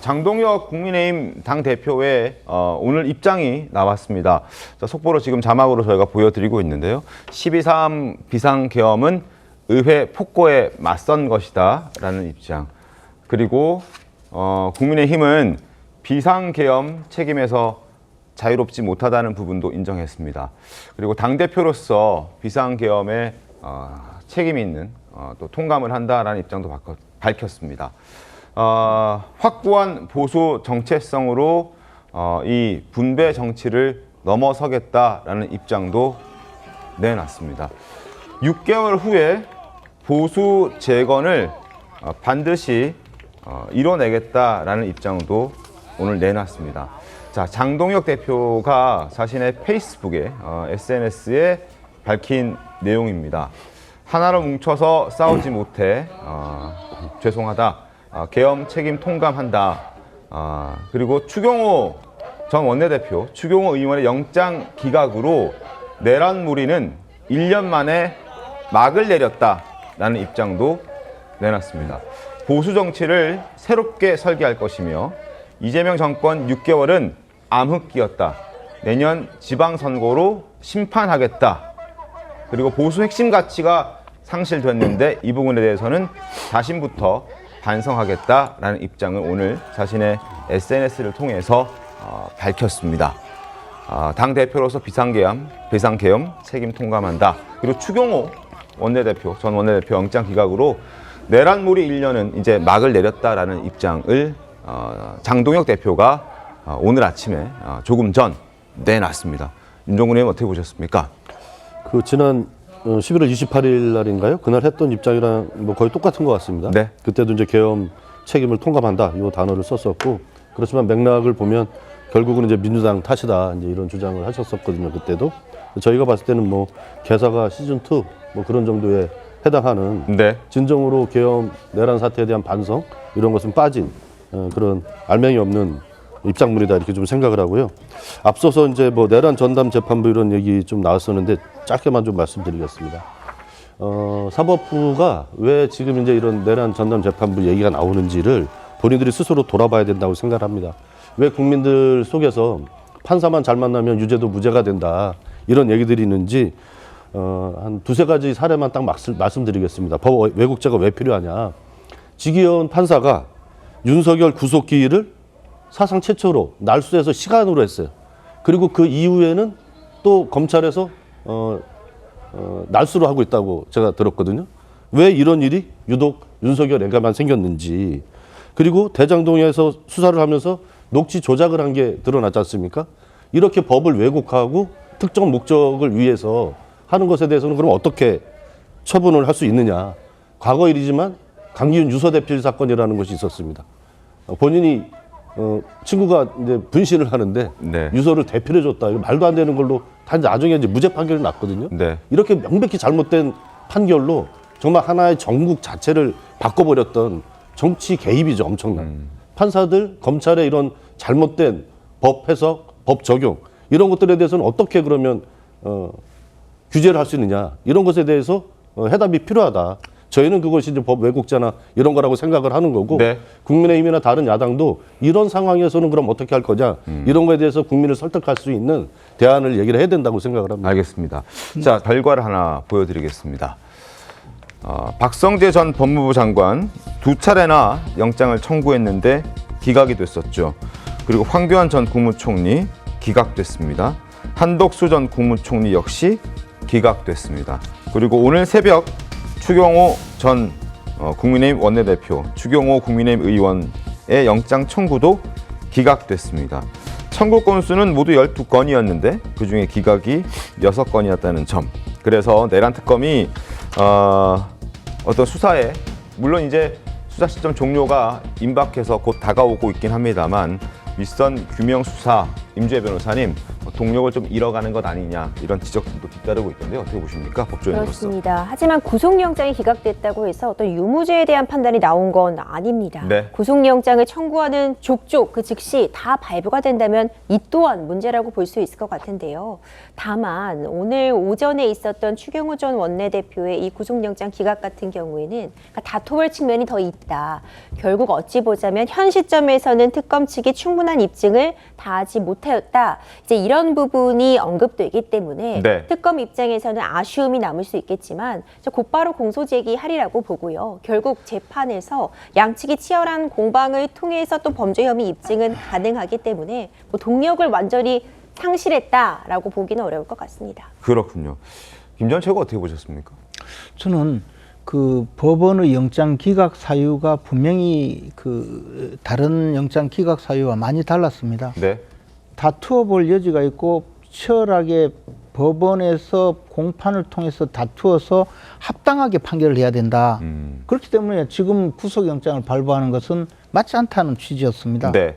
장동혁 국민의힘 당대표의 오늘 입장이 나왔습니다. 자, 속보로 지금 자막으로 저희가 보여드리고 있는데요. 12.3 비상계엄은 의회 폭거에 맞선 것이다 라는 입장. 그리고 국민의힘은 비상계엄 책임에서 자유롭지 못하다는 부분도 인정했습니다. 그리고 당대표로서 비상계엄에 책임이 있는 또 통감을 한다라는 입장도 밝혔습니다. 확고한 보수 정체성으로 이 분배 정치를 넘어서겠다라는 입장도 내놨습니다. 6개월 후에 보수 재건을 반드시 이뤄내겠다라는 입장도 오늘 내놨습니다. 자, 장동혁 대표가 자신의 페이스북에 SNS에 밝힌 내용입니다. 하나로 뭉쳐서 싸우지 못해 죄송하다. 계엄 책임 통감한다. 그리고 추경호 전 원내대표, 추경호 의원의 영장 기각으로 내란 무리는 1년 만에 막을 내렸다라는 입장도 내놨습니다. 보수 정치를 새롭게 설계할 것이며 이재명 정권 6개월은 암흑기였다. 내년 지방선거로 심판하겠다. 그리고 보수 핵심 가치가 상실됐는데 이 부분에 대해서는 자신부터 반성하겠다라는 입장을 오늘 자신의 SNS를 통해서 밝혔습니다. 당대표로서 비상계엄 책임 통감한다. 그리고 추경호 전 원내대표 영장 기각으로 내란무리 1년은 이제 막을 내렸다라는 입장을 장동혁 대표가 오늘 아침에 조금 전 내놨습니다. 윤종근 의원 어떻게 보셨습니까? 그 지난 11월 28일 날인가요? 그날 했던 입장이랑 뭐 거의 똑같은 것 같습니다. 네. 그때도 이제 계엄 책임을 통감한다 이 단어를 썼었고, 그렇지만 맥락을 보면 결국은 이제 민주당 탓이다 이제 이런 주장을 하셨었거든요. 그때도 저희가 봤을 때는 뭐 개사가 시즌 2 뭐 그런 정도에 해당하는 네. 진정으로 계엄 내란 사태에 대한 반성 이런 것은 빠진 그런 알맹이 없는 입장문이다 이렇게 좀 생각을 하고요. 앞서서 이제 뭐 내란 전담 재판부 이런 얘기 좀 나왔었는데 짧게만 좀 말씀드리겠습니다. 사법부가 왜 지금 이제 이런 내란 전담 재판부 얘기가 나오는지를 본인들이 스스로 돌아봐야 된다고 생각합니다. 왜 국민들 속에서 판사만 잘 만나면 유죄도 무죄가 된다 이런 얘기들이 있는지 한 두세 가지 사례만 딱 말씀드리겠습니다. 법 왜곡죄가 왜 필요하냐. 지기현 판사가 윤석열 구속기일을 사상 최초로 날수에서 시간으로 했어요. 그리고 그 이후에는 또 검찰에서 날수로 하고 있다고 제가 들었거든요. 왜 이런 일이 유독 윤석열에게만 생겼는지. 그리고 대장동에서 수사를 하면서 녹취 조작을 한 게 드러났지 않습니까? 이렇게 법을 왜곡하고 특정 목적을 위해서 하는 것에 대해서는 그럼 어떻게 처분을 할 수 있느냐. 과거 일이지만 강기훈 유서대필 사건이라는 것이 있었습니다. 본인이 친구가 이제 분실을 하는데 네. 유서를 대필해줬다. 이거 말도 안 되는 걸로 다 나중에 이제 무죄 판결이 났거든요. 네. 이렇게 명백히 잘못된 판결로 정말 하나의 전국 자체를 바꿔버렸던 정치 개입이죠, 엄청난. 판사들, 검찰의 이런 잘못된 법 해석, 법 적용 이런 것들에 대해서는 어떻게 그러면 규제를 할 수 있느냐 이런 것에 대해서 해답이 필요하다. 저희는 그것이 이제 법 왜곡죄나 이런 거라고 생각을 하는 거고 네. 국민의힘이나 다른 야당도 이런 상황에서는 그럼 어떻게 할 거냐 이런 거에 대해서 국민을 설득할 수 있는 대안을 얘기를 해야 된다고 생각을 합니다. 알겠습니다. 자, 결과를 하나 보여드리겠습니다. 박성재 전 법무부 장관 2차례나 영장을 청구했는데 기각이 됐었죠. 그리고 황교안 전 국무총리 기각됐습니다. 한덕수 전 국무총리 역시 기각됐습니다. 그리고 오늘 새벽 추경호 전 국민의힘 원내대표, 추경호 국민의힘 의원의 영장 청구도 기각됐습니다. 청구 건수는 모두 12건이었는데 그중에 기각이 6건이었다는 점. 그래서 내란 특검이 어떤 수사에 물론 이제 수사 시점 종료가 임박해서 곧 다가오고 있긴 합니다만 윗선 규명 수사 임주혜 변호사님 동력을 좀 잃어가는 것 아니냐 이런 지적들도 뒤따르고 있던데 어떻게 보십니까? 법조인으로서. 그렇습니다. 하지만 구속영장이 기각됐다고 해서 어떤 유무죄에 대한 판단이 나온 건 아닙니다. 네. 구속영장을 청구하는 족족 그 즉시 다 발부가 된다면 이 또한 문제라고 볼 수 있을 것 같은데요. 다만 오늘 오전에 있었던 추경호 전 원내대표의 이 구속영장 기각 같은 경우에는 다퉈볼 측면이 더 있다. 결국 어찌 보자면 현 시점에서는 특검 측이 충분한 입증을 다하지 못하였다. 이제 이런 부분이 언급되기 때문에 네. 특검 입장에서는 아쉬움이 남을 수 있겠지만 곧바로 공소 제기하리라고 보고요. 결국 재판에서 양측이 치열한 공방을 통해서 또 범죄 혐의 입증은 가능하기 때문에 뭐 동력을 완전히 상실했다라고 보기는 어려울 것 같습니다. 그렇군요. 김전 최고 어떻게 보셨습니까? 저는 그 법원의 영장 기각 사유가 분명히 그 다른 영장 기각 사유와 많이 달랐습니다. 네. 다투어 볼 여지가 있고 치열하게 법원에서 공판을 통해서 다투어서 합당하게 판결을 해야 된다. 그렇기 때문에 지금 구속영장을 발부하는 것은 맞지 않다는 취지였습니다. 네.